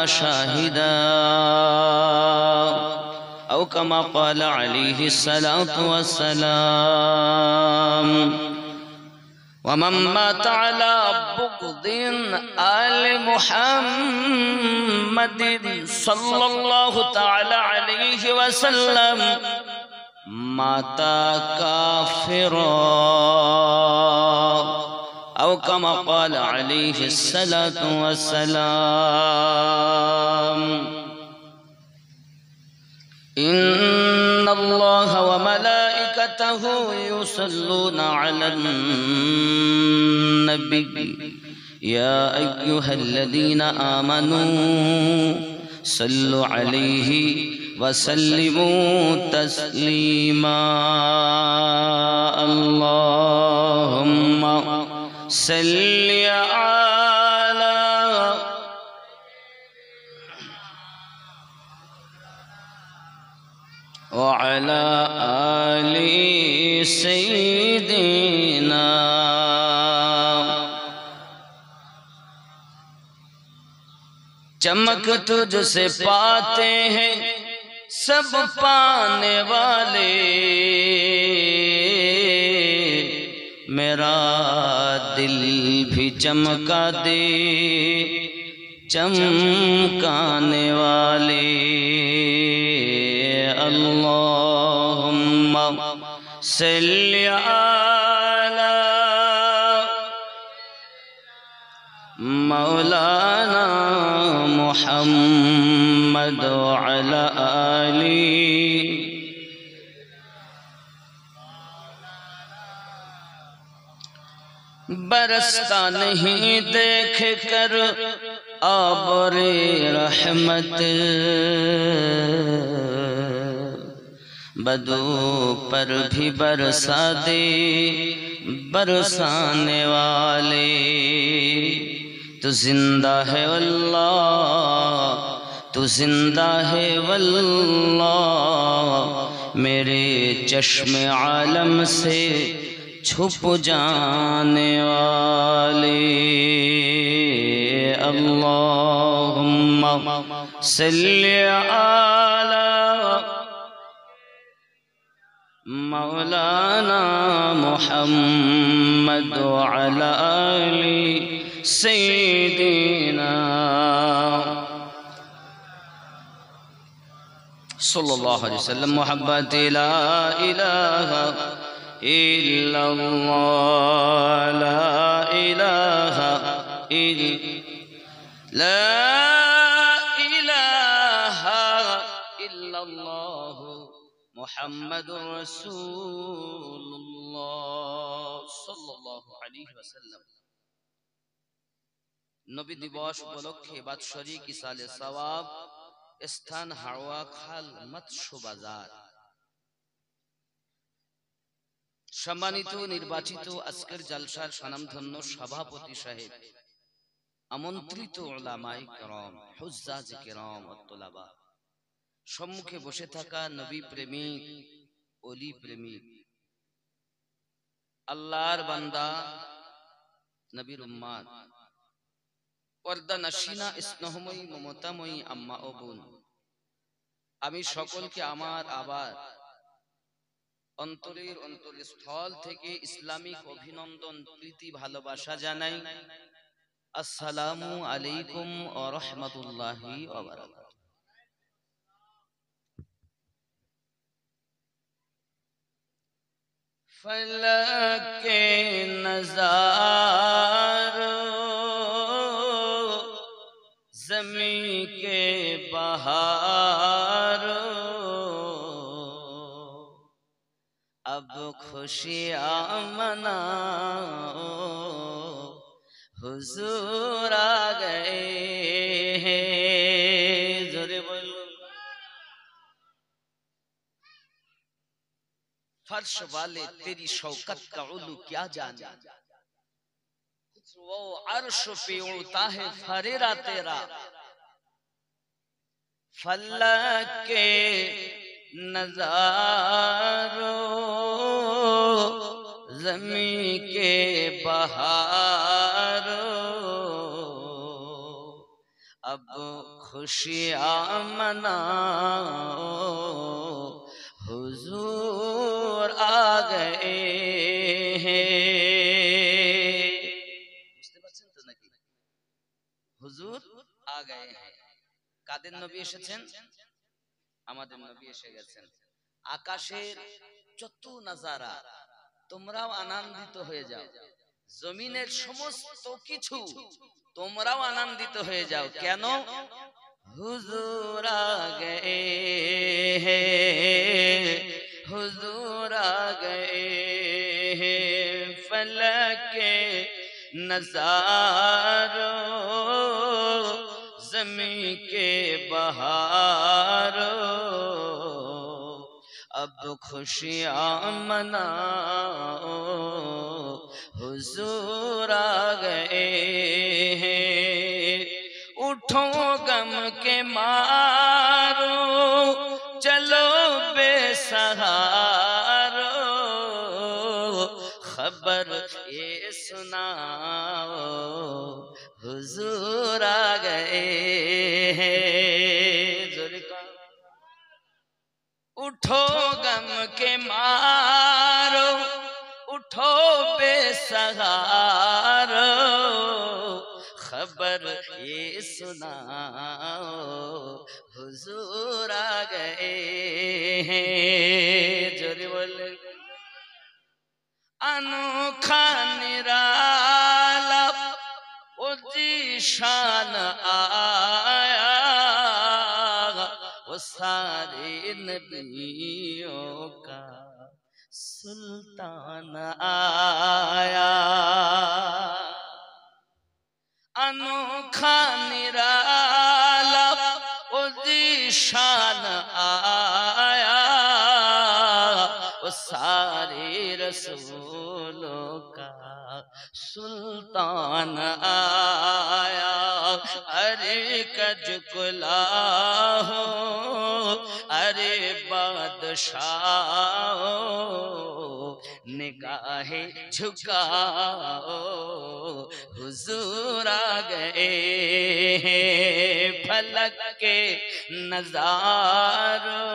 شاهدا أو كما قال عليه الصلاة والسلام ومن مات على بغض آل محمد صلى الله تعالى عليه وسلم مات كافرا أو كما قال عليه الصلاة والسلام إن الله وملائكته يصلون على النبي يا أيها الذين آمنوا صلوا عليه وسلموا تسليما اللهم صل على وعلى آل سيدنا चमक तुझसे पाते हैं सब पाने वाले मेरा दिल भी चमका दे चमकाने वाले अल्लाहुम्मा सल्ली अला मौलाना मुहम्मद वअला आली बरसता नहीं देख कर आबरे रहमत बदू पर भी बरसा दे बरसाने वाले तू जिंदा है वल्लाह तू जिंदा है वल्लाह मेरे चश्मे आलम से छुप जाने वाले अल्लाहुम्मा सल्ली अला मौलाना मुहम्मद वअला आली सय्यिदिना सल्लल्लाहु अलैहि वसल्लम मोहब्बत ला इलाहा इल्लल्लाह ला इलाहा इल्लल्लाह मुहम्मदुर रसूलुल्लाह सल्लल्लाहु अलैहि वसल्लम नबी दिवस उपलक्षे बादशाही किसाले सवाब स्थान हाওয়া খাল মৎস্য বাজার সম্মানিত নির্বাচিত আজকের জলসার স্বনামধন্য সভাপতি সাহেব আমন্ত্রিত উলামায়ে কেরাম হুজ্জাজ কেরাম ও তুলাবা সম্মুখে বসে থাকা নবী প্রেমিক ওলি প্রেমিক আল্লাহর বান্দা নবীর উম্মত পর্দা নশিনা স্নেহময়ী মমতাময়ী আম্মা ও বোন আমি সকলকে আমার আবার অন্তরের অন্তরস্থল থেকে ইসলামিক অভিনন্দন প্রীতি ভালোবাসা জানাই আসসালামু আলাইকুম ওয়া রাহমাতুল্লাহি ওয়া বারাকাতুহু फलक के नज़ारों ज़मीं के बहारों अब खुशियाँ मनाओ हुजूर आ गए हैं जोरे बोलो फर्श वाले तेरी शौकत का उलू क्या जाने वो अर्श पे उड़ता है फरेरा तेरा फलक के नज़ारों ज़मीं के बहारों अब खुशियाँ मनाओ, हुजूर आ गए हैं। বুঝতে পারছেন তো নাকি? হুজুর আ গয়ে হ্যাঁ। কাদের নবী এসেছেন? আমাদের নবী এসে গেছেন। আকাশের যত নাজারা তোমরাও আনন্দিত হয়ে যাও, জমিনের সমস্ত কিছু তোমরাও আনন্দিত হয়ে যাও। কেন? হুজুর আ গয়ে हैं, हुजूर आ गए हैं। फलक के नज़ारों, ज़मीं के बहारों, अब खुशियाँ मनाओ, हुजूर आ गए हैं। उठो गम के मारो, चलो बेसहारो, खबर ये सुनाओ, हुजूर आ गए हैं। उठो गम के मारो, उठो बेसहारो, खबर ये सुनाओ, हुजूर आ गए हैं। जोरे बोले। अनोखा निराला ओ जीशान आया, वो सारे नबियों का सुल्तान आया। अनोखा निराला ओ जीशान आया, वो सारे रसूलों का सुल्तान आया। अरे कज कुलाहो, अरे बादशाह, निगाहे झुकाओ, हुजूर आ गए हैं। फलक के नज़ारों,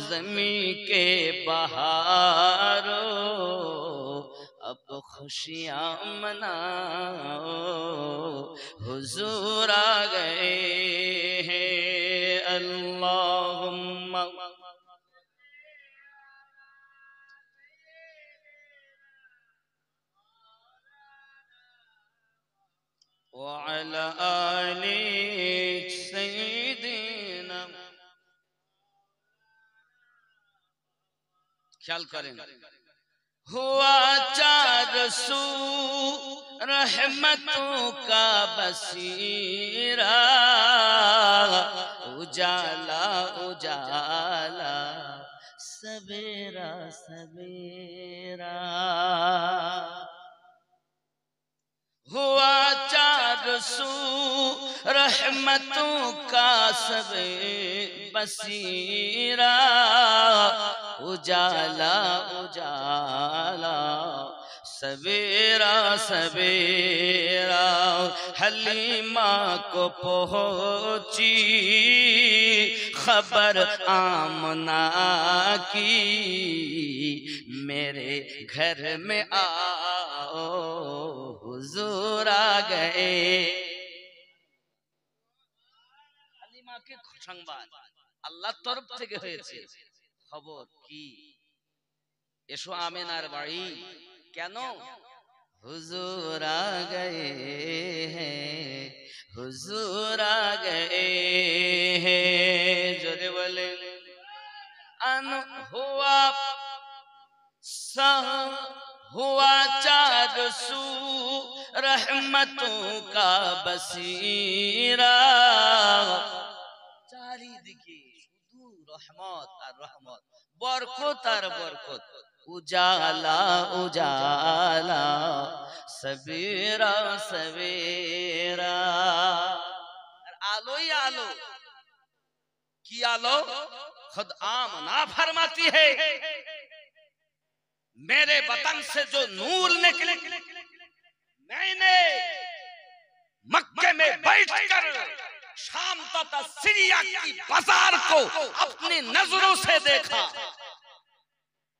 ज़मीं के बहारों, अब खुशियाँ मनाओ, हुजूर आ गए हैं। अल्लाहुम्मा व अला आलि सय्यिदिना। ख्याल करें, हुआ चार सू रहमतों का बसीरा, उजाला उजाला सवेरा सवेरा। हुआ चार सू रहमतों का सबे बसीरा, उजाला उजाला सवेरा सवेरा। हलीमा को पहुंची खबर आमना की, मेरे घर में आओ, हुजूर आ गए। হালিমাকে সংবাদ আল্লাহর তরফ থেকে হয়েছে। খবর কি? এসো আমেনার বাড়ি। কেন? हुजूर आ गए हैं, हुजूर आ गए हैं। जोरे बोले। अन हुआ हुआ चार सू रहमतों का बसीरा, चारिदिকে শুধু রহমত আর রহমত, বরকত আর বরকত। उजाला उजाला सवेरा सवेरा। आलो ही आलो। की आलो? खुद आमना फरमाती है, मेरे वतन से जो नूर निकले, मैंने मक्के में बैठकर शाम तथा सीरिया की बाजार को अपनी नजरों से देखा।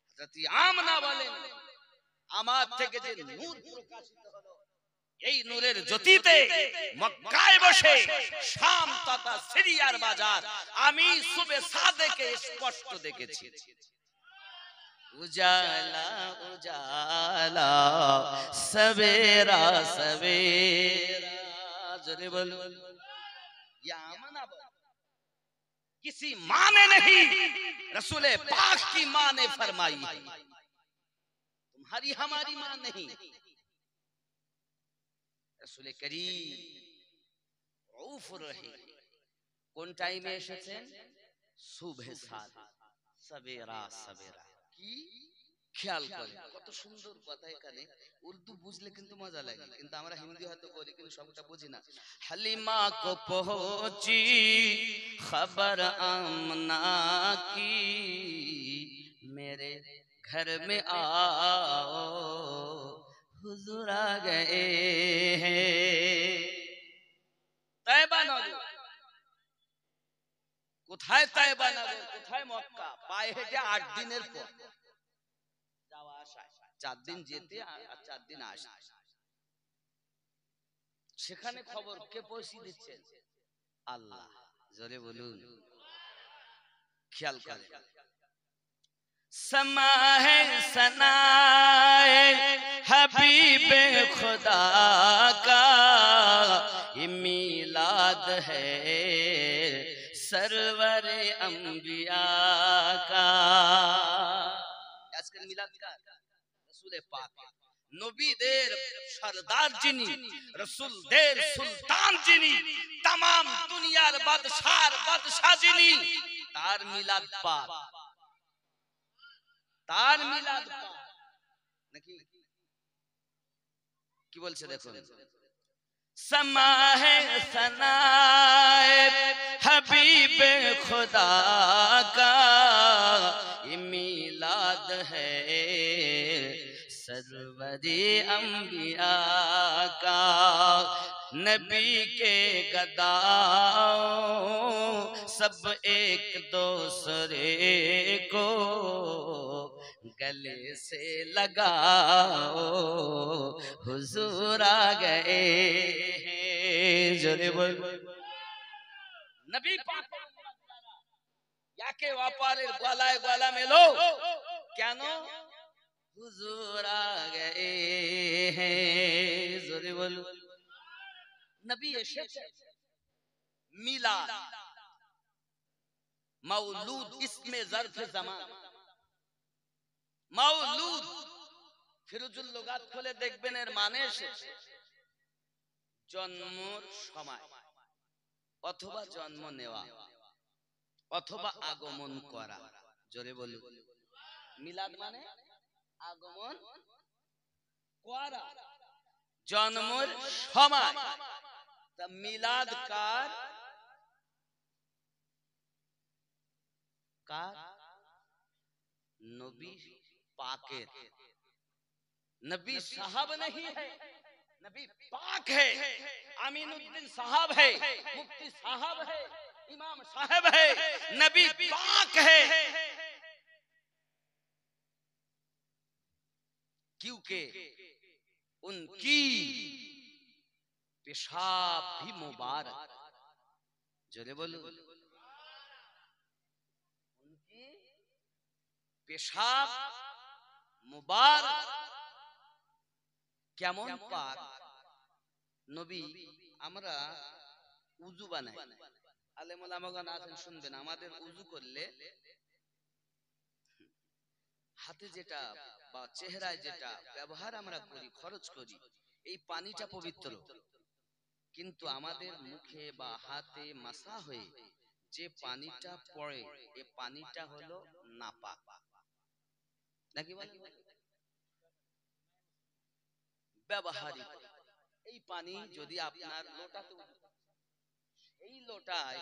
हजरत आमना বলেন আমার থেকে যে নূর প্রকাশিত হলো, এই নূরের জ্যোতিতে মক্কায় বসে শাম তথা সিরিয়ার বাজার আমি সুবে সাদেকে স্পষ্ট দেখেছি। उजाला उजाला सवेरा सवेरा, जरे बोलो या आमना बोलो। किसी माँ ने नहीं, रसूल पाक की माँ ने फरमाई है, तुम्हारी हमारी माँ नहीं। रसूल करीम रऊफ रहीम কোন টাইমে এসেছেন? সুবহে সাদেক, সবেরা সবেরা। কি খেয়াল করে, কত সুন্দর কথা। এখানে উর্দু বুঝলে কিন্তু মজা লাগে, কিন্তু আমরা হিন্দি হয়তো বলি কিন্তু সবটা বুঝি না। হালিমা কো পহুঁচি খবর আমনা কি, मेरे घर में आओ हुजूर आ गए हैं। तैयबा नगर, কোথায় তয়বা নগর, কোথায় মক্কা? পায়ে হেঁটে 8 দিনের পর যাওয়া আসা, 4 দিন যেতে আর 4 দিন আসা। সেখানে খবর কে পৌঁছে দিচ্ছেন? আল্লাহ। জোরে বলুন, খেয়াল করেন। समा है सनाए हबीब खुदा का, ये मीलाद है सरवर अंबिया का। আজকের মিলাদ কার? রাসূল পাক, নবীদের সরদার যিনি, রাসূলদের সুলতান যিনি, तमाम দুনিয়ার বাদশার বাদশা যিনি, তার মিলাদ পাক, তার মিলাদ পাক নাকি কি বলছে দেখুন। समा है सनाए हबीब खुदा का, ये मीलाद है सरवरे अंबिया का। नबी के गदाओं सब एक दूसरे को गले से लगाओ हुजूर आ गए हैं। जोरे बोल। नबी पाक याके व्यापारेर गलाয় গলা মেলো কেন? हुजूर आ गए हैं। जोरे बोल। नबी এসেছে, মিলাদ मौलूद इसमें ज़र्फ़ ज़मान, मौलूद ফিরোজুল লুগাত খুলে দেখবেন এর মানে এসেছে জন্মের সময় অথবা জন্ম নেওয়া অথবা আগমন করা। জোরে বলুন। মিলাদ মানে আগমন করা, জন্মের সময়। তা মিলাদ কার? কার? नबी पाकेर। नबी साहब नहीं है, नबी पाक है। अमीनुद्दीन साहब है, मुफ्ती साहब है, इमाम साहब है, नबी पाक है। क्योंकि उनकी पेशाब भी मुबारक। जोरे बोलो। उनकी पेशाब मुबारक। কেমন পাক নবী। আমরা উযু বানাই, আলেম ওলামাগণ আছেন শুনবেন, আমাদের উযু করলে হাতে যেটা বা চেহারায় যেটা ব্যবহার আমরা করি, খরচ করি, এই পানিটা পবিত্র। কিন্তু আমাদের মুখে বা হাতে মাসা হয়ে যে পানিটা পড়ে, এই পানিটা হলো নাপাক নাকি বলেন? ব্যবহারিক। এই পানি যদি আপনার লোটাতে, এই লোটায়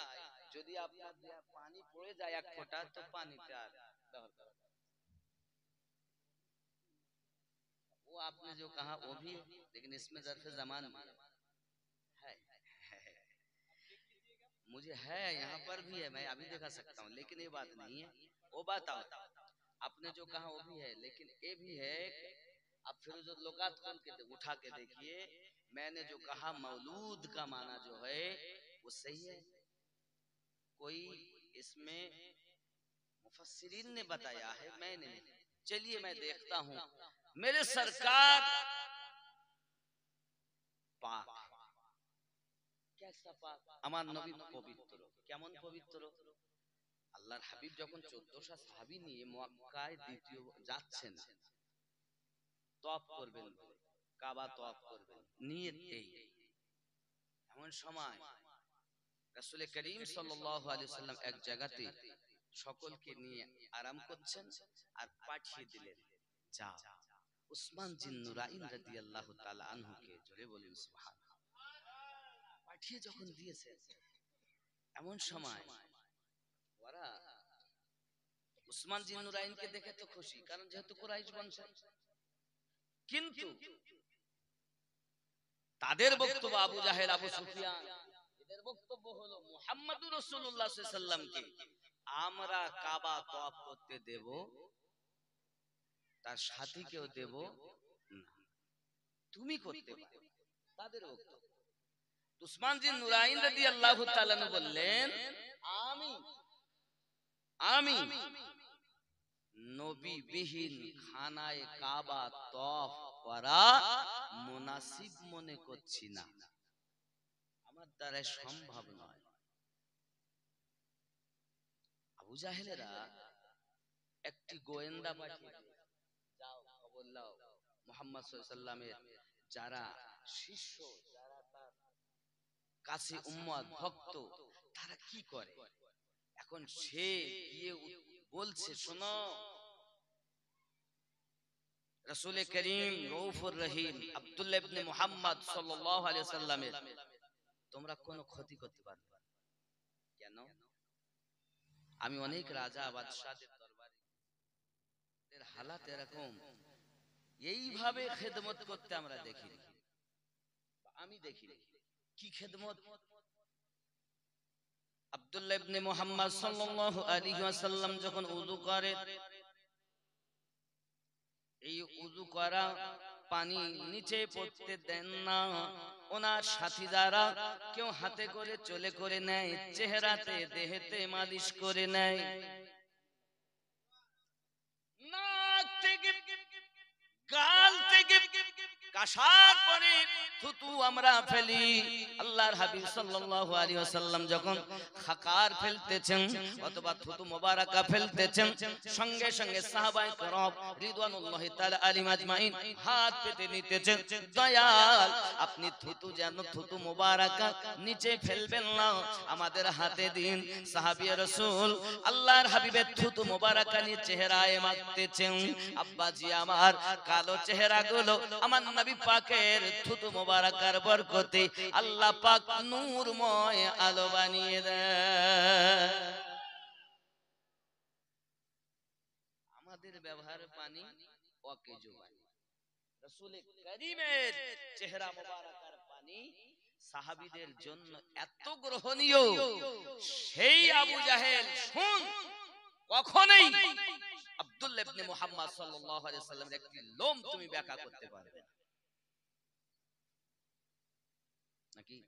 যদি আপনার পানি পড়ে যায় এক ফোঁটা, তো পানিটা ব্যবহার করা वो आपने जो कहा वो भी, लेकिन इसमें ज़र्फ़ ज़मान है। मुझे है यहाँ पर भी है, मैं अभी दिखा सकता हूँ, लेकिन ये बात नहीं है। वो बात आपने जो कहा वो भी है, लेकिन ये भी है। अब फिर जो लोकात खोल के उठा के देखिए, मैंने जो कहा मौलूद का माना जो है वो सही है। कोई इसमें मुफस्सिरीन ने बताया है, मैंने नहीं। चलिए मैं देखता हूँ। मेरे सरकार पाक, कैसा पाक? আমার নবী পবিত্র। কেমন পবিত্র? আল্লাহর হাবিব যখন 1400 সাহাবী নিয়ে মক্কায় দ্বিতীয় যাচ্ছেন, তওয়াফ করবেন, কাবা তওয়াফ করবেন, নিয়ত এই। এমন সময় রাসূল করিম সাল্লাল্লাহু আলাইহি ওয়াসাল্লাম এক জায়গাতে সকলকে নিয়ে আরাম করছেন আর পাঠিয়ে দিলেন, যাও উসমান জিন নুরাইন রাদিয়াল্লাহু তাআলা আনহুকে, জোরে বলুন সুবহানাল্লাহ, পাঠিয়ে যখন দিয়েছেন, এমন সময় ওরা উসমান জিন নুরাইনকে দেখে তো খুশি, কারণ যেহেতু কুরাইশ বংশ। কিন্তু তাদের বক্তব্য, আবু জাহেল, আবু সুফিয়ান, এদের বক্তব্য হলো মুহাম্মদুর রাসূলুল্লাহ সাল্লাল্লাহু আলাইহি ওয়াসাল্লামকে আমরা কাবা তওয়াফ করতে দেব, তার সাথীকেও দেব না, তুমি করতে পারো। তাদের বক্তব্য। উসমান জিন নুরাইন রাদিয়াল্লাহু তাআলা বললেন, আমি নবী বিহীন খানায়ে কাবা তওয়াফ করা মুনাসিব মনে করছি না, আমার দ্বারা সম্ভব নয়। আবু জাহেলেরা একটি গোয়েন্দা পাঠিয়ে, যাও খবর লাও মুহাম্মদ সাল্লাল্লাহু আলাইহি ওয়াসাল্লামের যারা শিষ্য, যারা তার কাছে উম্মত ভক্ত, তারা কি করে। এখন সে গিয়ে বলছে, শোনো রাসূল করিম রউফুর রহিম আব্দুল্লাহ ইবনে মুহাম্মদ সাল্লাল্লাহু আলাইহি ওয়াসাল্লামের তোমরা কোনো ক্ষতি করতে পারবে না। কেন? আমি অনেক রাজা বাদশাদের দরবারে এর হালাত এরকম, এইভাবে খেদমত করতে আমরা দেখিনি, আমি দেখিনি। কি খেদমত? আব্দুল্লাহ ইবনে মুহাম্মদ সাল্লাল্লাহু আলাইহি ওয়াসাল্লাম যখন ওযু করে, এই ওযু করা পানি নিচে পড়তে দেন না। ওনার সাথী যারা কেউ হাতে করে চলে করে নেয়, চেহারাতে দেহেতে মালিশ করে নেয়, নাক থেকে গাল থেকে কাশার পরে থুতু আমরা ফেলি। আল্লাহর হাবিব সাল্লাল্লাহু আলাইহি ওয়াসাল্লাম যখন খাকার ফেলতেছেন অথবা থুতু মোবারকা ফেলতেছেন, সঙ্গে সঙ্গে সাহাবায়ে কেরাম রিদওয়ানুল্লাহি তাআলা আলাইহিম আজমাইন হাত পেতে নিতেছেন, দয়াল আপনি থুতু যেন থুতু মোবারকা নিচে ফেলবেন না, আমাদের হাতে দিন। সাহাবীয়ে রাসূল আল্লাহর হাবিবের থুতু মোবারকা নিয়ে চেহারায় মাখতেছেন। আব্বাজি আমার, কালো চেহারাগুলো আমার নবী পাকের থুতু মোবারকার বরকতে আল্লাহ পাক নূরময় আলো বানিয়ে দেয়। আমাদের ব্যবহার পানি অকেজো পানি, রাসূল করিমের চেহারা মোবারকার পানি সাহাবীদের জন্য এত গ্রহণীয়, সেই আবু জাহেল শুন কখনোই আব্দুল্লাহ ইবনে মুহাম্মদ সাল্লাল্লাহু আলাইহি ওয়াসাল্লামের একটি লোম তুমি ব্যাখ্যা করতে পারবে না, নাকি?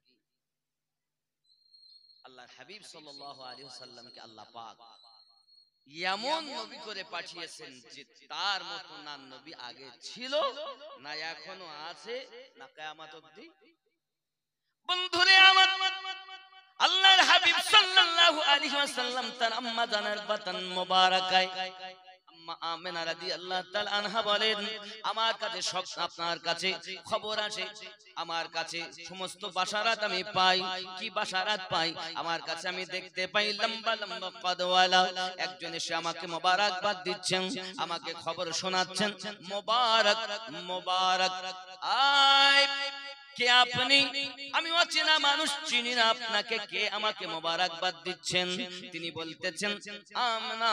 আল্লাহর হাবিব সাল্লাল্লাহু আলাইহি ওয়াসাল্লামকে আল্লাহ পাক এমন নবী করে পাঠিয়েছেন যে তার মতো না নবী আগে ছিল, না এখনো আছে, না কিয়ামত অবধি। বন্ধুরে আমার, আল্লাহর হাবিব সাল্লাল্লাহু আলাইহি ওয়াসাল্লাম তার আম্মা জানের বাতান মোবারকায় আম্মা আমেনা রাদিয়াল্লাহু তাআলা আনহা বলেন, আমার কাছে সব আপনার কাছে খবর আসে, আমার কাছে সমস্ত বাশারাত আমি পাই। কি বাশারাত পাই? আমার কাছে আমি দেখতে পাই লম্বা লম্বা কদওয়ালা একজন এসে আমাকে মোবারকবাদ দিচ্ছেন, আমাকে খবর শোনাচ্ছেন, মোবারক মোবারক। আয় কে আপনি? আমি অচেনা মানুষ, চিনি না আপনাকে, কে আমাকে মোবারকবাদ দিচ্ছেন? তিনি বলতেছেন, আমিনা,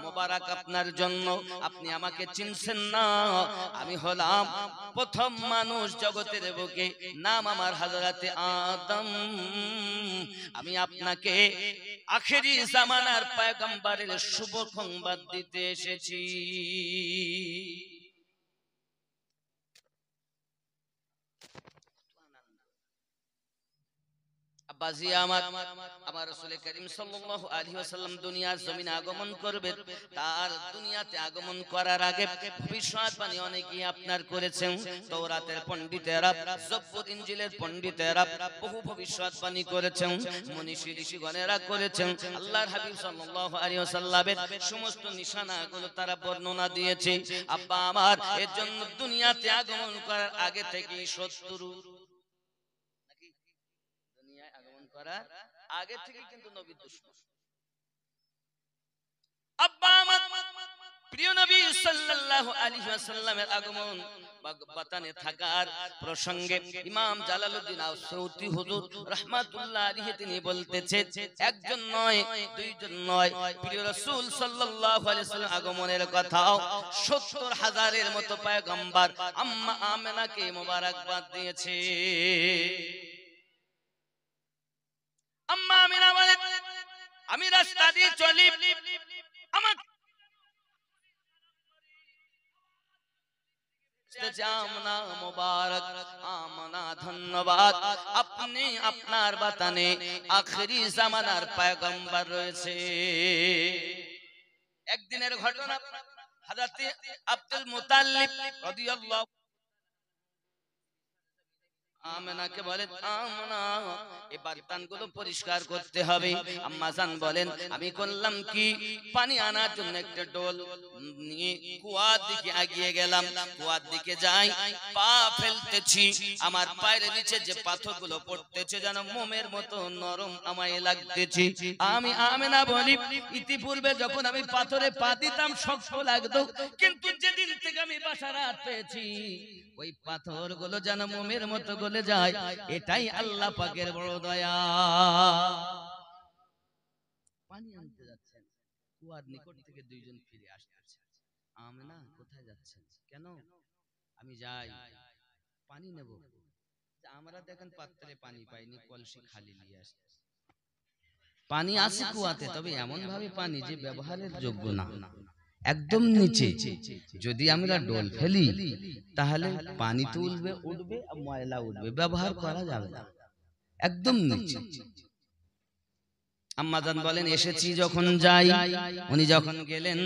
মোবারক আপনার জন্য, আপনি আমাকে চিনছেন না। আমি হলাম প্রথম মানুষ জগতের বুকে, নাম আমার হযরতে আদম। আমি আপনাকে আখেরি জামানার পয়গম্বরের শুভ সংবাদ দিতে এসেছি। আব্বাজি আমার রাসূল করিম সাল্লাল্লাহু আলাইহি ওয়াসাল্লাম দুনিয়ার জমিনে আগমন করবেন। তার দুনিয়াতে আগমন করার আগে ভবিষ্যৎবাণী অনেকেই আপনার করেছেন। তাওরাতের পণ্ডিতেরা, জব্বুর ইনজিলের পণ্ডিতেরা বহু ভবিষ্যৎবাণী করেছেন, মনীষী ঋষিগণেরা করেছেন। আল্লাহর হাবিব সাল্লাল্লাহু আলাইহি ওয়াসাল্লামের সমস্ত নিশানাগুলো তারা বর্ণনা দিয়েছে। আব্বা আমার এর জন্য দুনিয়াতে আগমন করার আগে থেকেই শত্রু, করার আগে থেকে কিন্তু নবীর দুশমন। আব্বা আমার প্রিয় নবী সাল্লাল্লাহু আলাইহি ওয়াসাল্লামের আগমন বাতানে থাকার প্রসঙ্গে ইমাম জালালউদ্দিন আস-সুয়ুতি হুজুর রাহমাতুল্লাহ আলাইহি তিনি বলতেছেন, একজন নয়, দুইজন নয়, প্রিয় রাসূল সাল্লাল্লাহু আলাইহি ওয়াসাল্লাম আগমনের কথাও ৭০,০০০-এর মতো পয়গম্বর আম্মা আমেনাকে মোবারকবাদ দিয়েছে। আম্মা আমিনা বলেন, আমি রাস্তা দিয়ে চলি, আমার আমনা মোবারক, আমনা ধন্যবাদ, আপনি আপনার বাতানে আখেরি জামানার পয়গম্বর রয়েছে। একদিনের ঘটনা, হযরত আব্দুল মুতাল্লিব রাদিয়াল্লাহু আমেনাকে বলেন, আমেনা এই বারতানগুলো পরিষ্কার করতে হবে। আম্মা জান বলেন, আমি করলাম কি, পানি আনার জন্য একটা ডোল নিয়ে কুয়ার দিকে এগিয়ে গেলাম। কুয়ার দিকে যাই, পা ফেলতেছি, আমার পায়ের নিচে যে পাথরগুলো পড়তেছে যেন মোমের মতো নরম আমায় লাগতেছে। আমি আমেনা বলি, ইতিপূর্বে যখন আমি পাথরে পা দিতাম শক্ত লাগতো, কিন্তু যেদিন থেকে আমি বাসারাত পেয়েছি ওই পাথরগুলো যেন মোমের মতো গলে যায়। এটাই আল্লাহ পাকের বড় দয়া। পানি আনতে যাচ্ছেন, কুয়ার নিকট থেকে দুইজন ফিরে আসতেছে। আমেনা, কোথায় যাচ্ছেন? কেন? আমি যাই পানি নেব। আমরা দেখেন পাত্রে পানি পাইনি, কলসি খালি নিয়ে আসি। পানি আছে কুয়াতে, তবে এমন ভাবে পানি যে ব্যবহারের যোগ্য না, একদম নিচে। যদি আমরা ডোল ফেলি তাহলে পানি তো উঠবে আর ময়লা উঠবে, ব্যবহার করা যাবে না, একদম নিচে। আম্মাজান বলেন, এসেছি যখন যাই। উনি যখন গেলেন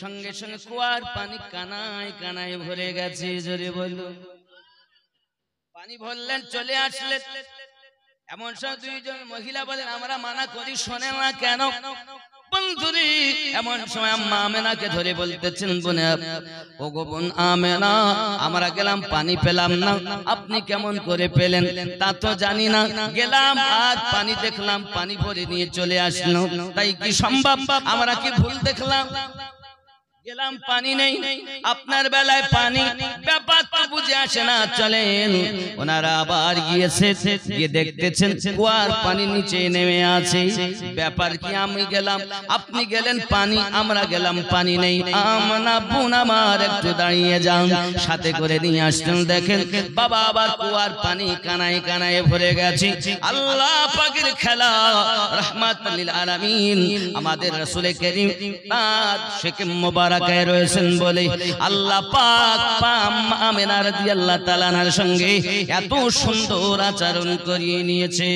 সঙ্গে সঙ্গে কুয়ার পানি কানায় কানায় ভরে গেছে। জোরে বলল, পানি ভরলেন, চলে আসলেন। এমন সময় দুইজন মহিলা বলেন, আমরা মানা করি, শোনে না কেন? বন্ধুরি এমন সময় আম্মা আমেনাকে ধরে বলতেছেন, বোন, ও গো বোন আমেনা, আমরা গেলাম পানি পেলাম না, আপনি কেমন করে পেলেন তা তো জানি না। গেলাম আর পানি দেখলাম, পানি ভরে নিয়ে চলে আসলো, তাই কি সম্ভব? আমরা কি ভুল দেখলাম? গেলাম পানি নেই, আপনার বেলায় পানি, ব্যাপার তো বুঝে আসে না। চলেন, ওনারা আবার গিয়েছে, গিয়ে দেখতেছেন কুয়ার পানি নিচে নেমে আছে। ব্যাপার কি? আমি গেলাম, আপনি গেলেন পানি, আমরা গেলাম পানি নেই। আমনা বোন আমার একটু দাঁড়িয়ে যান, সাথে করে নিয়ে আসতেন। দেখেন বাবা, আবার কুয়ার পানি কানায় কানায় ভরে গেছে। আল্লাহ পাকের খেলা, রাহমাতুল লিল আলামিন আমাদের রাসূল করিম তার শেখ মুবারক রয়েছেন বলে আল্লাহ পাক আমেনা রাদিয়াল্লাহু তাআলা আনহার সঙ্গে এত সুন্দর আচরণ করিয়ে নিয়েছে।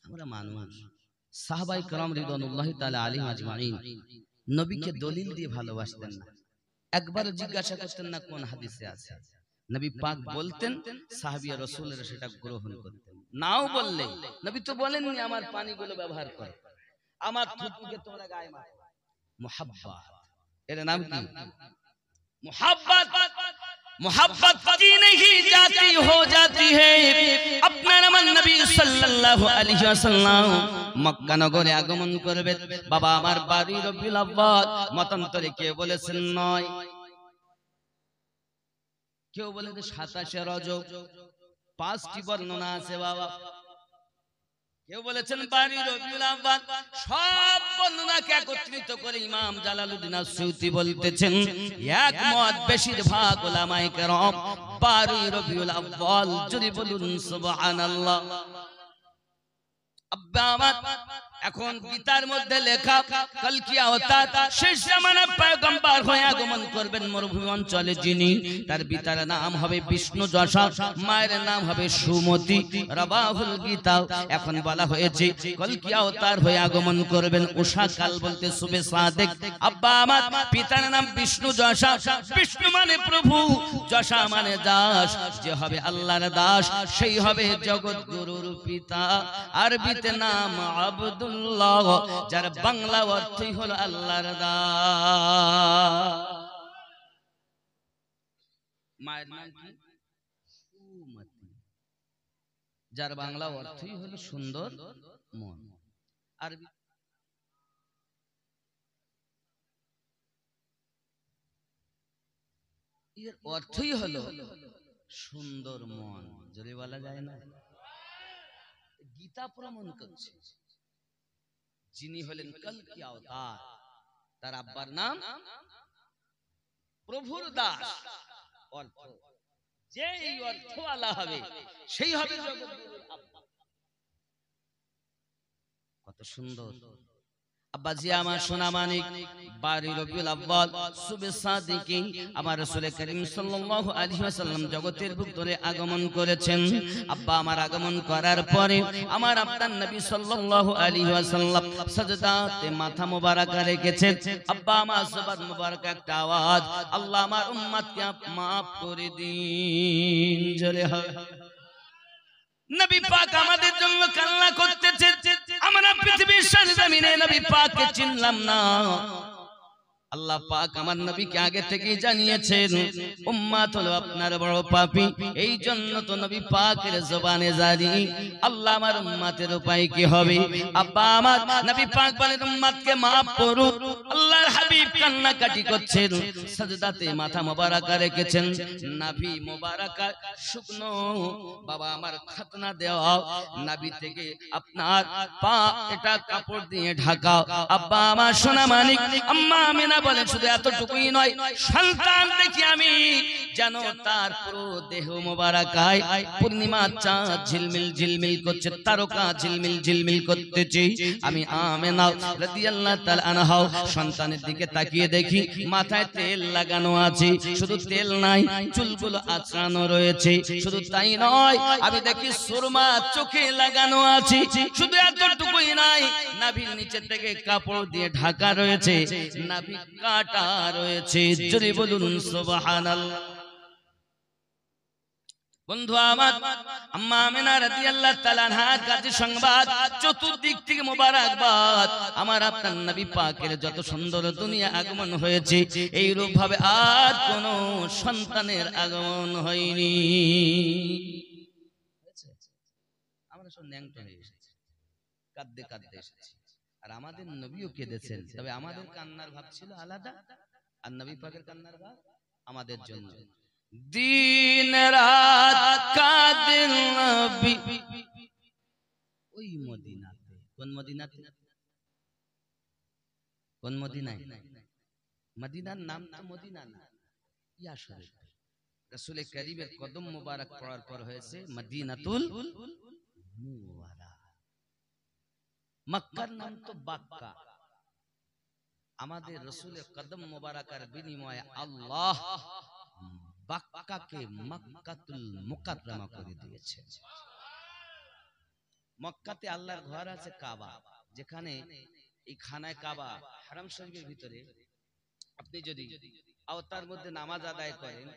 আমরা মানুষ, সাহাবায়ে কেরাম রিদওয়ানুল্লাহি তাআলা আলাইহিম আজমাইন নবীকে দলিল দিয়ে ভালোবাসতেন না। একবার জিজ্ঞাসা করতেন না কোন হাদিসে আছে, নবী পাক বলতেন, সাহাবীয়া রাসূলরা সেটা গ্রহণ করতেন। নাও বললে, নবী তো বলেননি আমার পানিগুলো ব্যবহার করো, আমার থুতুকে তোমরা গায়ে মারো। মুহাব্বত, এর নাম কি? মুহাব্বত। मुहब्बत की नहीं जाती हो जाती है। আপনার আমার নবী সাল্লাল্লাহু আলাইহি ওয়াসাল্লাম মক্কা নগরে আগমন করবে, বাবা আমার বাড়ি রবিউল আউয়াল, মতান্তরে কে বলেছেন নয়, কেউ বলে যে 27 রজব, 5টি বর্ণনা আছে বাবা। কেউ বলেছেন 12 রবিউল আউয়াল। সব বর্ণনাকে একত্রিত করে ইমাম জালালউদ্দিন আসসিউতি বলতেছেন, একমত বেশিরভাগ উলামায়ে কেরাম 12 রবিউল আউয়াল। যদি বলুন সুবহানাল্লাহ। আব্বা আমার, এখন গীতার মধ্যে লেখা কলকি অবতার শেষ জামানার পয়গম্বর হয়ে আগমন করবেন মরুভূমি অঞ্চলে যিনি, তার পিতার নাম হবে বিষ্ণু যশা, মায়ের নাম হবে সুমতি। রবাহুল গীতা। এখন বলা হয়েছে কলকি অবতার হয়ে আগমন করবেন উষা কাল বলতে শুভে সাদেক। আব্বা আমার, পিতার নাম বিষ্ণু যশা। বিষ্ণু মানে প্রভু, যশা মানে দাস। যে হবে আল্লাহর দাস সেই হবে জগৎগুরুর পিতা। আরবিতে নাম আব্দুল্লাহ, যার বাংলা অর্থই হলো আল্লাহর দাস। মায়ের নাম কি? সুমতি, যার বাংলা অর্থই হলো সুন্দর মন। আরবি এর অর্থই হলো সুন্দর মন। যদি বলা যায় না, গীতা প্রমাণ করছে যিনি হলেন কলকি অবতার, তার আব্বার নাম প্রভুর দাস। অর্থ যে এই অর্থওয়ালা হবে সেই হবে জগৎগুরুর আব্বা। কত সুন্দর। আব্বাজি আমার সোনা মানিক, 12 রবিউল আউয়াল শুভে সাদিকি আমার রাসূল করিম সাল্লাল্লাহু আলাইহি ওয়াসাল্লাম জগতের বুক ধরে আগমন করেছেন। আব্বা আমার আগমন করার পরে আমার আপনার নবী সাল্লাল্লাহু আলাইহি ওয়াসাল্লাম সাজদাতে মাথা মোবারক রেখেছেন। আব্বা আমার জবান মোবারক একটা আওয়াজ, আল্লাহ আমার উম্মতকে মাফ করে দিন। জোরে হয়। নবী পাক আমাদের জন্য কান্না করতেছেন, আমরা পৃথিবীর সরজমিনে নবী পাককে চিনলাম না। আল্লাহ পাক আমার নবীকে আগে থেকেই জানিয়েছেন উম্মত হলো আপনার বড় পাপী, এই জন্য তো নবী পাকের জবানে জারি আল্লাহ আমার উম্মতের উপায় কি হবে। আব্বা আমার, নবী পাক বলেন উম্মতকে maaf করুন। আল্লাহর হাবিব কান্নাকাটি করছেন, সাজদাতে মাথা মোবারক রেখেছেন, নাভি মোবারক শুকনো। বাবা আমার খাতনা দেওয়া, নাভি থেকে আপনার পা এটা কাপড় দিয়ে ঢাকাও। আব্বা আমার সোনা মানিক, আম্মা আমিনা বলেন শুধু এতটুকুই নয়, সন্তান দেখি আমি যেন তার পুরো দেহ মোবারকায় পূর্ণিমা চাঁদ ঝিলমিল ঝিলমিল করছে, তারকা ঝিলমিল ঝিলমিল করতেছে। আমি আমিনা রাদিয়াল্লাহু তাআলা আনহা সন্তানের দিকে তাকিয়ে দেখি মাথায় তেল লাগানো আছে, শুধু তেল নাই চুলগুলো আঁচড়ানো রয়েছে। শুধু তাই নয়, আমি দেখি সুরমা চোখে লাগানো আছে। শুধু এতটুকুই নাই, নাভির নিচে থেকে কাপড় দিয়ে ঢাকা রয়েছে, নাভি কাটা রয়েছে। যদি বলুন সুবহানাল্লাহ। বন্ধু আমার, আম্মা আমিনা রাদিয়াল্লাহু তাআলা আনহার কাছে সংবাদ, চতুর্দিক থেকে মোবারকবাদ। আমার আপনার নবী পাকের যত সুন্দর দুনিয়া আগমন হয়েছে, এই রূপ ভাবে আর কোন সন্তানের আগমন হয়নি। আমরা সব ন্যাংটো হয়ে এসেছি, কাঁদতে কাঁদতে এসেছি। আর আমাদের নবীও কেঁদেছেন, তবে আমাদের কান্নার ভাব ছিল আলাদা, আর নবী পাকের কান্নার ভাব আমাদের জন্য। দিন রাত কাঁদেন নবী ওই মদিনাতে। কোন মদিনাতে? কোন মদিনায়? মদিনার নাম তো মদিনা না, ইয়া শরীফ। রাসূল কারীমের কদম মোবারক পড়ার পর হয়েছে মদিনাতুল মুনাওয়ারা। মক্কার নাম তো বাক্কা। আমাদের রাসূলের কদম মোবারকের বিনিময়ে আল্লাহ বাক্কাকে মক্কাতুল মুকাররমা করে দিয়েছে। মক্কাতে আল্লাহর ঘর আছে কাবা, যেখানে এই খানায় কাবা হারাম শরীফের ভিতরে আপনি যদি আওতার মধ্যে নামাজ আদায় করেন,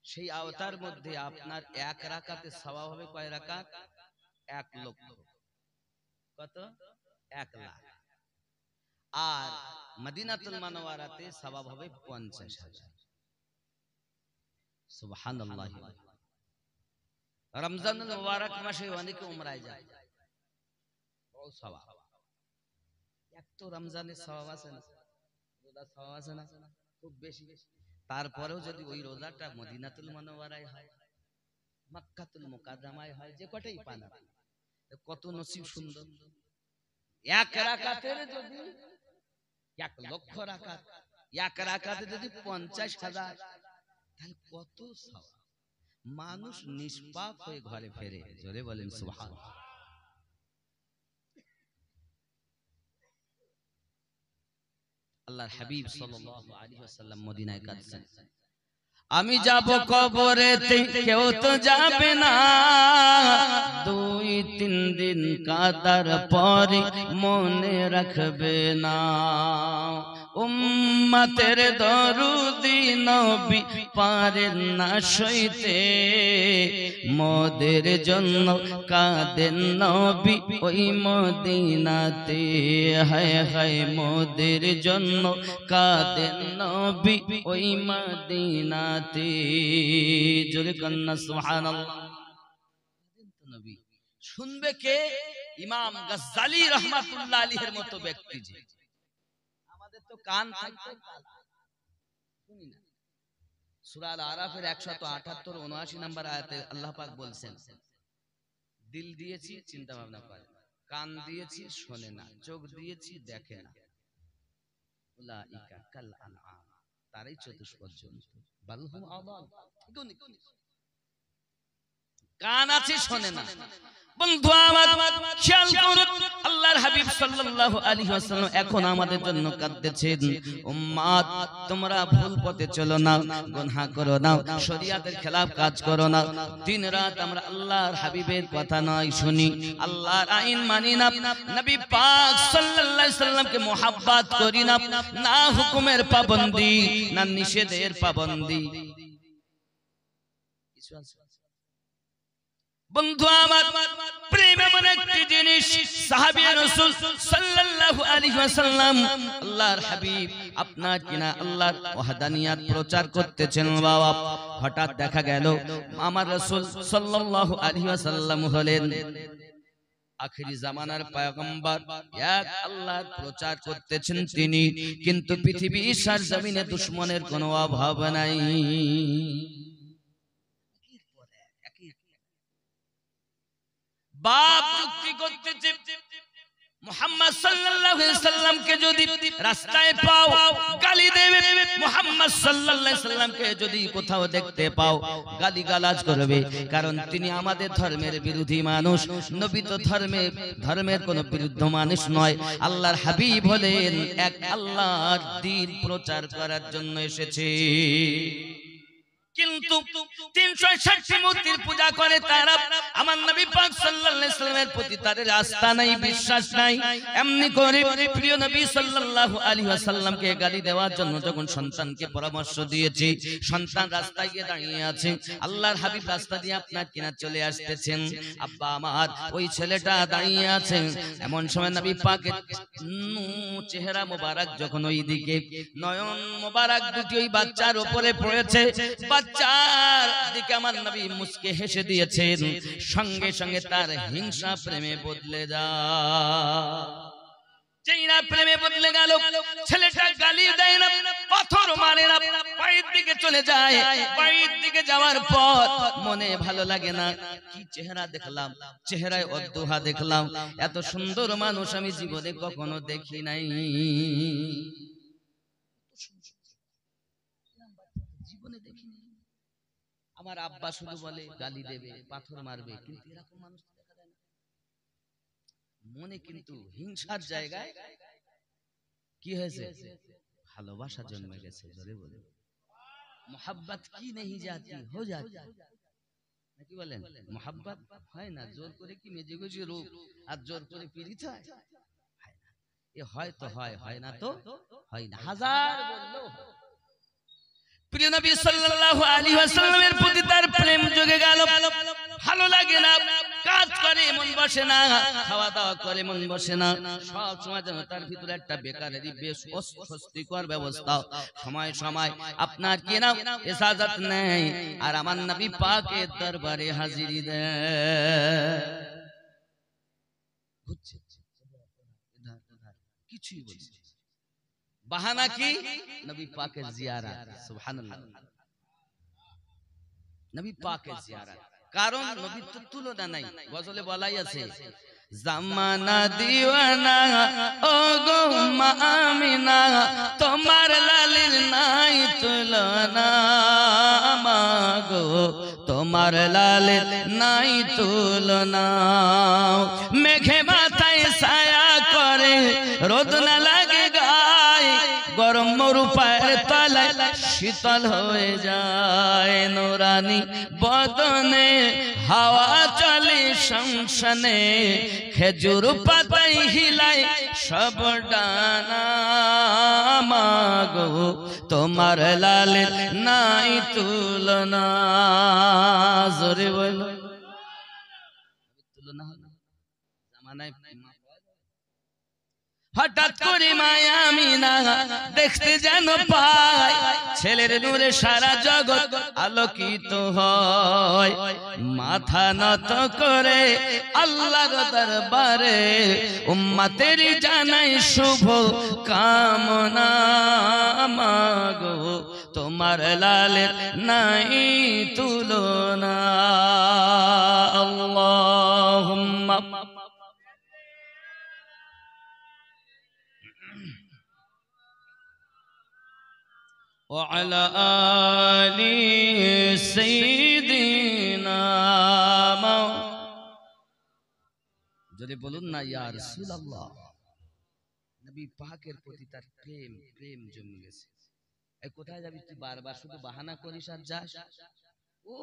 সেই আওতার মধ্যে আপনার এক রাকাতে সওয়াব হবে কয় রাকাত? 1 লক্ষ। কত? 1 লাখ। আর মদিনাতুল মুনাওয়ারাতে সওয়াব হবে 50,000। সুবহানাল্লাহ। রমজানুল মুবারক মাসে অনেকে উমরায় যায়, বড় সওয়াব। এক তো রমজানের সওয়াব আছে না, রোজার সওয়াব আছে না, খুব বেশি। তারপরেও যদি ওই রোজাটা মদিনাতুল মুনাওয়ারায় হয়, মক্কাতুল মুকাদ্দামায় হয়, যে কটাই পান কত নসিব সুন্দর। এক রাকাতের যদি 1 লক্ষ রাকাত, এক রাকাতে যদি 50,000, তাহলে কত সওয়াব। মানুষ নিষ্পাপ হয়ে ঘরে ফেরে। জোরে বলেন সুবহানাল্লাহ। আল্লাহর হাবিব সাল্লাল্লাহু আলাইহি ওয়াসাল্লাম মদিনায় কাঁদছেন, আমি যাব কবরেতে কেউ তো যাবে না, 2-3 দিন কাদার পরে মনে রাখবে না। উম্মতের দরুদি নবী পারেন না সইতে, মোদের জন্য কাঁদেন নবী ওই মদিনাতে। হায় হায় মোদের জন্য কাঁদেন নবী ওই মদিনাতে। জোরে কন্না সুবহানাল্লাহ। নবী শুনবে কে? ইমাম গাজ্জালী রাহমাতুল্লাহ আলাইহির মতো ব্যক্তি। যে আমাদের তো কান থাকতো, শুনি না। সূরা আল আরাফের 178-79 নম্বর আয়াতে আল্লাহ পাক বলছেন, দিল দিয়েছি চিন্তা ভাবনা করে, কান দিয়েছি শোনে না, চোখ দিয়েছি দেখে না, উলাইকা কাল আনআম, তারাই চতুষ্পদ জন্তু, বাল হুম আদাল। কান আছে শোনে না। বন্ধু আমার খেয়াল করুন, আল্লাহর হাবিব সাল্লাল্লাহু আলাইহি ওয়াসাল্লাম এখন আমাদের জন্য কাঁদতেছেন, উম্মত তোমরা ভুল পথে চলো না, গুনাহ করো না, শরীয়তের খেলাফ কাজ করো না। দিন রাত আমরা আল্লাহর হাবিবের কথা নয় শুনি, আল্লাহর আইন মানি না, নবী পাক সাল্লাল্লাহু আলাইহি ওয়াসাল্লামকে মুহাব্বত করি না, না হুকুমের পাবন্দি না নিষেধের পাবন্দি। কিছু আছে বন্ধু আমার, প্রেম এমন একটি জিনিস, সাহাবী রাসূল সাল্লাল্লাহু আলাইহি ওয়াসাল্লাম আল্লাহর হাবিব আপনার কিনা আল্লাহর ওয়াহদানিয়াত প্রচার করতেছেন বাবা। হঠাৎ দেখা গেল আমার রাসূল সাল্লাল্লাহু আলাইহি ওয়াসাল্লাম হলেন আখিরি জামানার পয়গম্বর, এক আল্লাহর প্রচার করতেছেন তিনি, কিন্তু পৃথিবীর সরজমিনে দুশমনের কোনো অভাব নাই। বাপ যুক্তি করতেছে, মুহাম্মদ সাল্লাল্লাহু আলাইহি সাল্লামকে যদি রাস্তায় পাও গালি দেবে, মুহাম্মদ সাল্লাল্লাহু আলাইহি সাল্লামকে যদি কোথাও দেখতে পাও গালিগালাজ করবে, কারণ তিনি আমাদের ধর্মের বিরোধী মানুষ। নবী তো ধর্মের কোন বিরুদ্ধ মানুষ নয়, আল্লাহর হাবিব হলেন এক আল্লাহর দ্বীন প্রচার করার জন্য এসেছে। কিন্তু 360 মূর্তির পূজা করে তারা, আমার নবী পাক সাল্লাল্লাহু আলাইহি সাল্লামের প্রতি তাদের আস্থা নাই, বিশ্বাস নাই। এমনি করে প্রিয় নবী সাল্লাল্লাহু আলাইহি ওয়াসাল্লামকে গালি দেওয়ার জন্য যখন সন্তানকে পরামর্শ দিয়েছে, সন্তান রাস্তায় গিয়ে দাঁড়িয়ে আছে, আল্লাহর হাবিব রাস্তা দিয়ে আপনার কিনা চলে আসতেছেন, আব্বা আমার ওই ছেলেটা দাঁড়িয়ে আছে। এমন সময় নবী পাকের চেহারা মোবারক যখন ওই দিকে, নয়ন মোবারক দুটি ওই বাচ্চার উপরে পড়েছে, বাচ্চার দিকে আমার নবী মুস্কে হেসে দিয়েছেন, সঙ্গে সঙ্গে তার হিংসা প্রেমে বদলে যায়। যেই না প্রেমে বদলে গেল, ছেলেটা গালি দেয় না, পাথর মারে না, বাড়ির দিকে চলে যায়। বাড়ির দিকে যাওয়ার পর মনে ভালো লাগে না, কি চেহারা দেখলাম, চেহারায় অদ্দুহা দেখলাম, এত সুন্দর মানুষ আমি জীবনে কখনো দেখি নাই। জীবনে দেখিনি। আমার আব্বা শুধু বলে গালি দেবে, পাথর মারবে, কিন্তু এরকম মানুষ দেখা যায় না। মনে কিন্তু হিংসার জায়গায় কি হয়েছে? ভালোবাসা জন্মে গেছে। জোরে বলে মোহাব্বত কি নেই জাতি হো জাতি, নাকি বলেন? মোহাব্বত হয় না জোর করে, কি মেজে গুজে রূপ আর জোর করে পীড়িত হয় না। এ হয় তো হয়, হয় না তো হয় না। হাজার বললেও প্রিয় নবী সাল্লাল্লাহু আলাইহি ওয়াসাল্লামের প্রতি তার প্রেম জেগে গেল। ভালো লাগে না, কাজ করে মন বসে না, খাওয়া দাওয়া করে মন বসে না, সব সময় যেন তার ভিতরে একটা বেকারেরই বেশ অস্বস্তিকর ব্যবস্থা। সময় সময় আপনার কি না ইজাজত নেই, আর আমার নবী পাকের দরবারে হাজিরি দেয়। কিছুই বলছে বাহানা কি? নবী পাকের জিয়ারত। সুবহানাল্লাহ, নবী পাকের জিয়ারত। কারণ নবীর তো তুলনা নাই। গজলে বলাই আছে, জামানা দিওয়ানা ও গো মা আমিনা, তোমার লালির নাই তুলনা, মাগো তোমার লালির নাই তুলনা। মেঘে মাথায় ছায়া করে, রোদ না লাগে গায়ে, গরম মরু পায়ের তলায় শীতল হয়ে যায়। নুরানি বদনে হাওয়া চলে শমশানে, খেজুর পাতাই হিলাই সব ডানা, মাগো তোমার লালের নাই তুলনা। জোরে বলো তুলনা হলো জামানায়। হঠাৎ করে মায়া আমিনা দেখতে যেন পায়, ছেলের নূরে সারা জগৎ আলোকিত হয়। মাথা নত করে আল্লাহর দরবারে উম্মতের জানাই শুভ কামনা, মাগো তোমার লালের নাই তুলনা। আল্লাহুম্মা وعلى آل سيدنا। যদি বলুন না ইয়া রাসূলুল্লাহ, নবী পাকের প্রতি তার প্রেম প্রেম জমে গেছে। এই কোথায় যাবি তুই? বারবার শুধু বাহানা করিস আর যাস। ও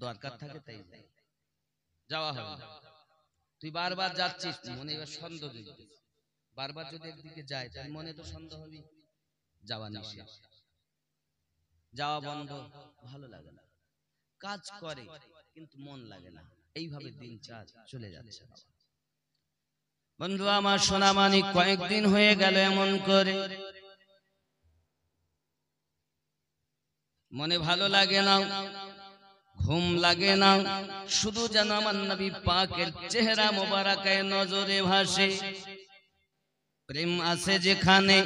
দরকার থাকে তাই যাওয়া হবে। তুই বারবার যাচ্ছিস, মনে এবার সন্দেহ হচ্ছে। বারবার যদি একদিকে যায় তার মনে তো সন্দেহ হবে। যাওয়া নিষেধ, যাওয়া বন্ধ, ভালো লাগে না। কাজ করে কিন্তু মন লাগে না। এইভাবে দিন চার চলে যাচ্ছে। বন্ধু আমার সোনামানিক, কয়েকদিন হয়ে গেল এমন করে মনে ভালো লাগে না, ঘুম লাগে না, শুধু যেন আমার নবী পাকের চেহারা মোবারকায় নজরে ভাসে। প্রেম আছে যেখানে,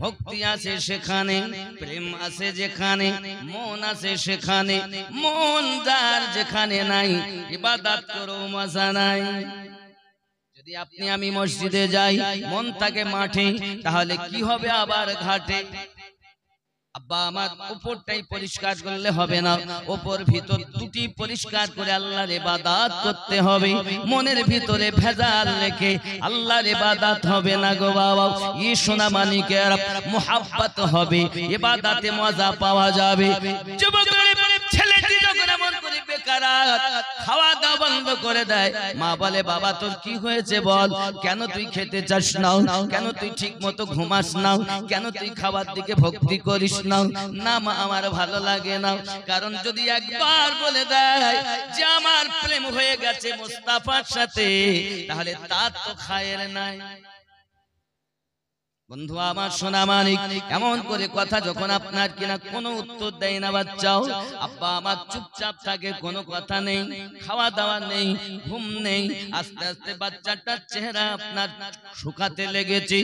ভক্তি আছে সেখানে, প্রেম আছে যেখানে, মন আছে সেখানে। মন যার যেখানে নাই, ইবাদত করো মজা নাই। যদি আপনি আমি মসজিদে যাই, মন থাকে মাঠে, তাহলে কি হবে আবার ঘাটে? আব্বা আমার উপরটাই পরিষ্কার করলে হবে না, উপর ভিতর দুটি পরিষ্কার করে আল্লাহর ইবাদত করতে হবে। মনের ভিতরে ভেজাল রেখে আল্লাহর ইবাদত হবে না গো বাবা। এই সোনা মানিকের মুহাব্বত হবে, ইবাদতে মজা পাওয়া যাবে। যুবকের ছেলেটি যখন এমন করে বেকারাত খাওয়া দাওয়া বন্ধ করে দেয়, মা বলে বাবা তোর কি হয়েছে বল, কেন তুই খেতে চাস না, কেন তুই ঠিক মতো ঘুমাস না, কেন তুই খাবার দিকে ভক্তি করিস না? না মা আমার ভালো লাগে না। কারণ যদি একবার বলে দেয় যে আমার প্রেম হয়ে গেছে মুস্তাফার সাথে, তাহলে তার তো খায়ের নাই। বন্ধু আমার সোনা মানিক, এমন করে কথা যখন আপনার কিনা কোনো উত্তর দেয় না বাচ্চাও, আব্বা আমার চুপচাপ থাকে, কোনো কথা নেই, খাওয়া দাওয়া নেই, ঘুম নেই, আস্তে আস্তে বাচ্চাটার চেহারা আপনার শুকাতে লেগেছে,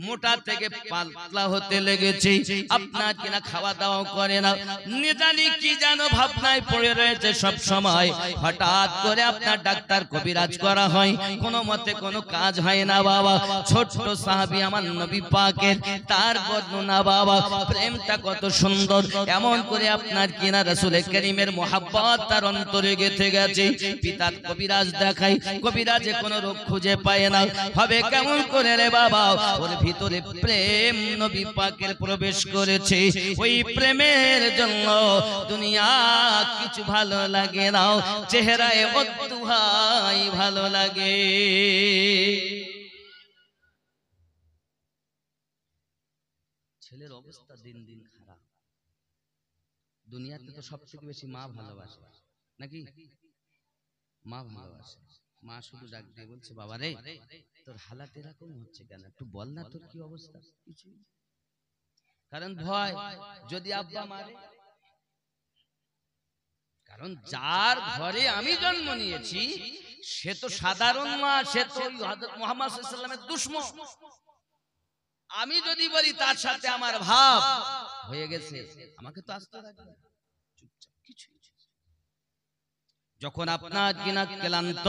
মোটা থেকে পাতলা হতে লেগেছে, আপনার কিনা খাওয়া দাওয়া করে না, নিজানি কি যেন ভাবনায় পড়ে রয়েছে সব সময়। হঠাৎ করে আপনার ডাক্তার কবিরাজ করা হয়, কোনো মতে কোনো কাজ হয় না বাবা। ছোট্ট সাহাবী আমার নবী পাকের, তার বর্ণনা বাবা, প্রেমটা কত সুন্দর। এমন করে আপনার কিনা রাসূল করিমের মুহাব্বত তার অন্তরে গেঁথে গেছে। পিতার কবিরাজ দেখায়, কবিরাজে কোনো রোগ খুঁজে পায় না। হবে কেমন করে রে বাবা? ওর ভিতরে প্রেম নবী পাকের প্রবেশ করেছে। ওই প্রেমের জন্য দুনিয়া কিছু ভালো লাগে না, চেহারায় অদ্দুহাই ভালো লাগে। ছেলের অবস্থা দিন দিন খারাপ। দুনিয়াতে তো সবথেকে বেশি মা ভালোবাসে নাকি? মা ভালোবাসে। মা শুধু ডাক দিয়ে বলছে বাবা রে তোর হালাত এরকম হচ্ছে কেন, একটু বল না তোর কি অবস্থা। কিছু কারণ ভয়, যদি আব্বা মারে। কারণ যার ঘরে আমি জন্ম নিয়েছি সে তো সাধারণ মা, সে তো হযরত মুহাম্মদ সাল্লাল্লাহু আলাইহি ওয়াসাল্লামের দুশমন। আমি যদি বলি তার সাথে আমার ভাব হয়ে গেছে, আমাকে তো আসতে রাখবে চুপচাপ কিছু। যখন আপনার কিনা ক্লান্ত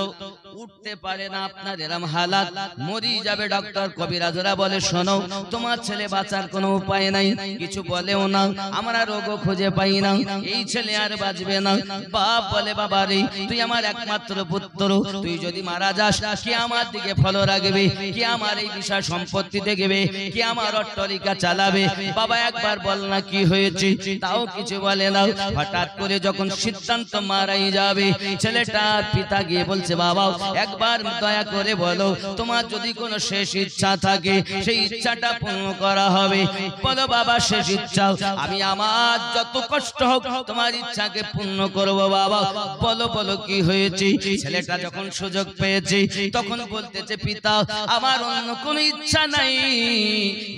উঠতে পারে না, আপনার এরম হালাত, মরি যাবে, ডক্টর কবিরাজরা বলে শোনো তোমার ছেলে বাঁচার কোনো উপায় নাই, কিছু বলেও না, আমরা রোগও খুঁজে পাই না, এই ছেলে আর বাঁচবে না। বাপ বলে বাবা রে তুই আমার একমাত্র পুত্র, তুই যদি মারা যাস কে আমার দিকে ফলো রাখবে, কে আমার এই বিষয় সম্পত্তি দেখবে, কে আমার অট্টালিকা চালাবে? বাবা একবার বল না কি হয়েছে, তাও কিছু বলে না। হঠাৎ করে যখন সিদ্ধান্ত মারাই যাবে, ছেলেটার পিতা গিয়ে বলছে বাবা একবার দয়া করে বলো তোমার যদি কোনো শেষ ইচ্ছা থাকে সেই ইচ্ছাটা পূর্ণ করা হবে। বলো বাবা শেষ ইচ্ছা, আমি আমার যত কষ্ট হোক তোমার ইচ্ছাকে পূর্ণ করব বাবা। বলো বলো কি হয়েছে? ছেলেটা যখন সুযোগ পেয়েছে তখন বলতেছে পিতা আমার অন্য কোনো ইচ্ছা নাই,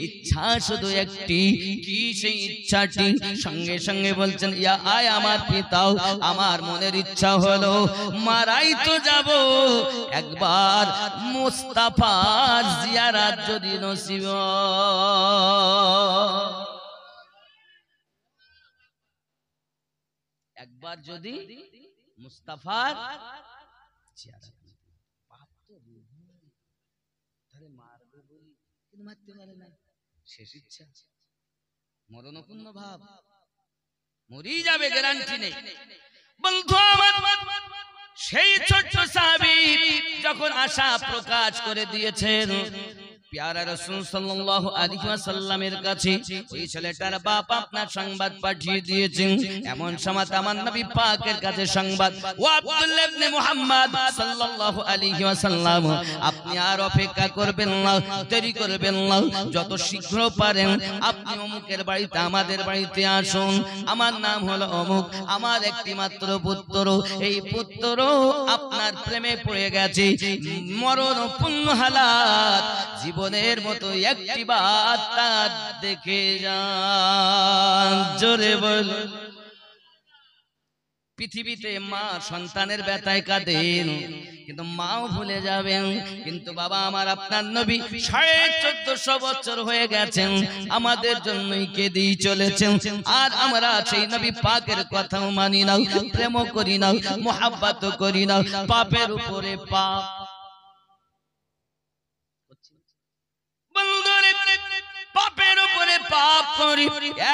ইচ্ছা শুধু একটি। কি সেই ইচ্ছাটি? সঙ্গে সঙ্গে বলছেন ইয়া আয় আমার পিতা, আমার মনের ইচ্ছা হলো মারাই তো যাব, একবার মুস্তাফার জিয়ারত যদি নসিব, একবার যদি মুস্তাফার জিয়ারত। বাপ তো তাহলে মারবে বলি কিন্তু মারতে পারে না, শেষ ইচ্ছা, মরণপূর্ণ ভাব, মরি যাবে গ্যারান্টি নেই। বন্ধু আমার সেই ছোট্ট সাহাবী যখন আশা প্রকাশ করে দিয়েছেন প্যারা রাসূল সাল্লাল্লাহু আলাইহি ওয়াসাল্লামের কাছে, ওই ছেলেটার বাপ আপনার সংবাদ পাঠিয়ে দিয়েছেন। এমন সময় আমার নবী পাকের কাছে সংবাদ, ও আব্দুল্লাহ ইবনে মুহাম্মদ সাল্লাল্লাহু আলাইহি ওয়াসাল্লাম আপনি আর অপেক্ষা করবেন না, দেরি করবেন না, যত শীঘ্র পারেন আপনি অমুকের বাড়িতে আমাদের বাড়িতে আসুন। আমার নাম হলো অমুক, আমার একটি মাত্র পুত্র, এই পুত্র আপনার প্রেমে পড়ে গেছে, মরণপূর্ণ হালাত, জীবনের মতো একটি বার তার দেখে যান। জোরে বল। পৃথিবীতে মা সন্তানের ব্যথায় কাঁদেন কিন্তু মাও ভুলে যাবেন, কিন্তু বাবা আমার আপনার নবী 1450 বছর হয়ে গেছেন আমাদের জন্যই কেঁদেই চলেছেন। আর আমরা সেই নবী পাকের কথাও মানি না, প্রেমও করি না, মুহাব্বতও করি না, পাপের উপরে পাপ। পাপের উপরে পাপ করি,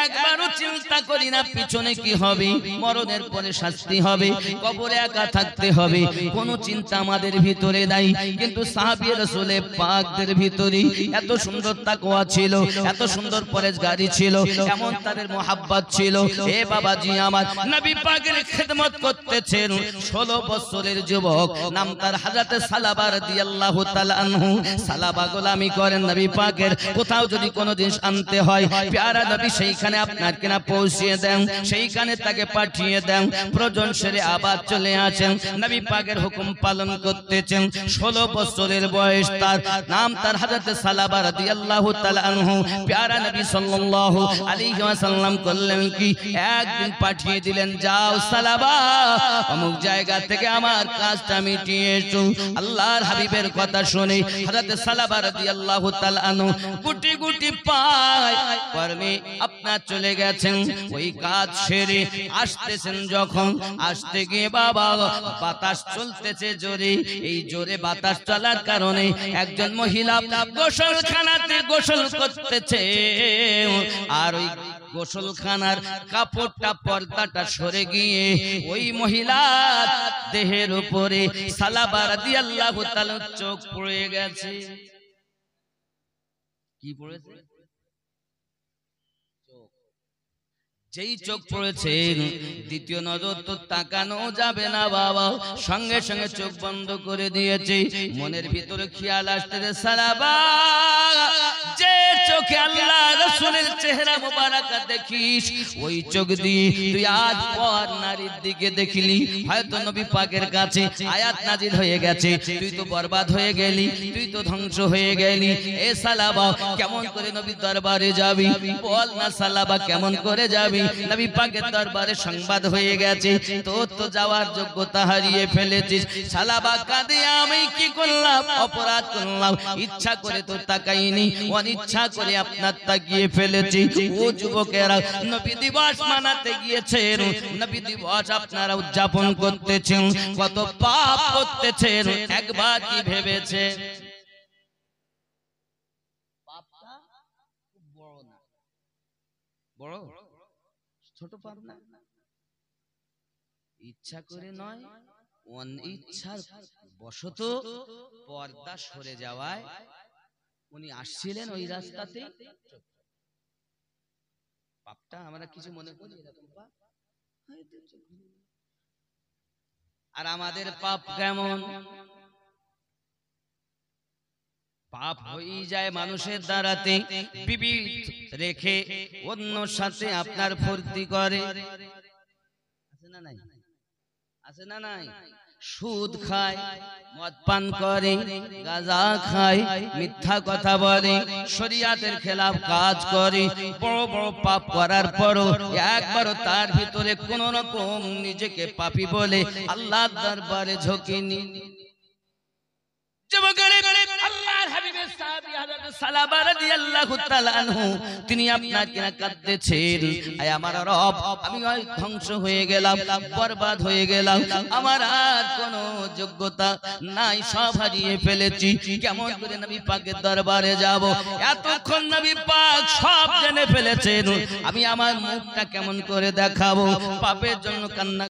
একবারও চিন্তা করি না পিছনে কি হবে, মরণের পরে শাস্তি হবে, কবরে একা থাকতে হবে, কোনো চিন্তা আমাদের ভিতরে নাই। কিন্তু সাহাবী রাসূল পাকদের ভিতরে এত সুন্দর তাকওয়া ছিল, এত সুন্দর পরেজগারি ছিল, এমন তাদের মুহাব্বত ছিল। এ বাবাজি আমার নবী পাকের খেদমত করতেছেন 16 বছরের যুবক, নাম তার হযরত সালাবা রাদিয়াল্লাহু তাআলা আনহু। সালাবা গোলামি করেন নবী পাকের, কোথাও যদি কোনো জিনিস আনতে হয় প্যারা নবী সেইখানে আপনার কিনা পৌঁছিয়ে দেন, সেইখানে তাকে পাঠিয়ে দেন, প্রয়োজন সেরে আবার চলে আসেন, নবী পাকের হুকুম পালন করতেছেন। 16 বছরের বয়স তার, নাম তার হযরত সালাবা রাদিয়াল্লাহু তাআলা আনহু। প্যারা নবী সাল্লাল্লাহু আলাইহি ওয়াসাল্লাম করলেন কি, একদিন পাঠিয়ে দিলেন যাও সালাবা অমুক জায়গা থেকে আমার কাজটা মিটিয়ে এসো। আল্লাহর হাবিবের কথা শুনে হযরত সালাবা রাদিয়াল্লাহু তাআলা আনহু গুটি গুটি পায় কর্মে আপনার চলে গেছেন, ওই কাজ সেরে আসতেছেন। যখন আসতে গিয়ে বাবা বাতাস চলতেছে জোরে, এই জোরে বাতাস চলার কারণে একজন মহিলা গোসলখানাতে গোসল করতেছে, আর ওই গোসলখানার কাপড়টা পর্দাটা সরে গিয়ে ওই মহিলার দেহের উপরে সালাবা রাদিয়াল্লাহু তাআলা চোখ পড়ে গেছে। কি পড়েছে? চোখ। যেই চোখ পড়েছে দ্বিতীয় নজর তো তাকানো যাবে না বাবা, সঙ্গে সঙ্গে চোখ বন্ধ করে দিয়েছে। মনের ভিতরে খেয়াল আসতেছে সালাবা যে চোখে আল্লাহ রাসূলের চেহারা মোবারক দেখিস, ওই চোখ দিয়ে তুই আজ পর নারীর দিকে দেখলি, হয়তো নবী পাকের কাছে আয়াত নাজিল হয়ে গেছে, তুই তো বরবাদ হয়ে গেলি, তুই তো ধ্বংস হয়ে গেলি। এ সালাবা কেমন করে নবীর দরবারে যাবি? বল না সালাবা কেমন করে যাবি? নবী পাকের দরবারে সংবাদ হয়ে গেছে, তো যাওয়ার যোগ্যতা হারিয়ে ফেলেছিস। সালাবা কাঁদে, আমি কি করলাম? অপরাধ করলাম, ইচ্ছা করে তো তাকাইনি, অনিচ্ছা করে আপনার তাকিয়ে ফেলেছি। ও যুবকেরা, নবী দিবস মানাতে গিয়েছেন, নবী দিবস আপনারা উদযাপন করতেছেন, কত পাপ করতেছেন, একবার কি ভেবেছে? পাপটা খুব বড় না, বড় ছোট পাপ না, ইচ্ছা করে নয়, অনিচ্ছার বশত পর্দা সরে যাওয়ায় উনি আসছিলেন ওই রাস্তাতে, পাপটা আমরা কিছু মনে করি এরকম পাপ। আর আমাদের পাপ কেমন? পাপ হয়ে যায় মানুষের দ্বারাতে, বিবি রেখে অন্য সাথে আপনার ফুর্তি করে, আছে না নাই? আছে না নাই? সুদ খায়, মদ পান করে, গাঁজা খায়, মিথ্যা কথা বলে, শরীয়তের খেলাফ কাজ করে, বড় বড় পাপ করার পরও একবারও তার ভিতরে কোন রকম নিজেকে পাপী বলে আল্লাহর দরবারে ঝোঁকেনি। তিনি আপনাকে কাঁদতেছেন, আমার রব আমি ধ্বংস হয়ে গেলাম, বরবাদ হয়ে গেলাম, আমার আর কোনো যোগ্যতা নাই, সব হারিয়ে ফেলেছি, কেমন করে নবী পাকের দরবারে যাব? এতক্ষণ নবী পাক সব জেনে ফেলেছেন, আমি আমার মুখটা কেমন করে দেখাবো? পাপের জন্য কান্না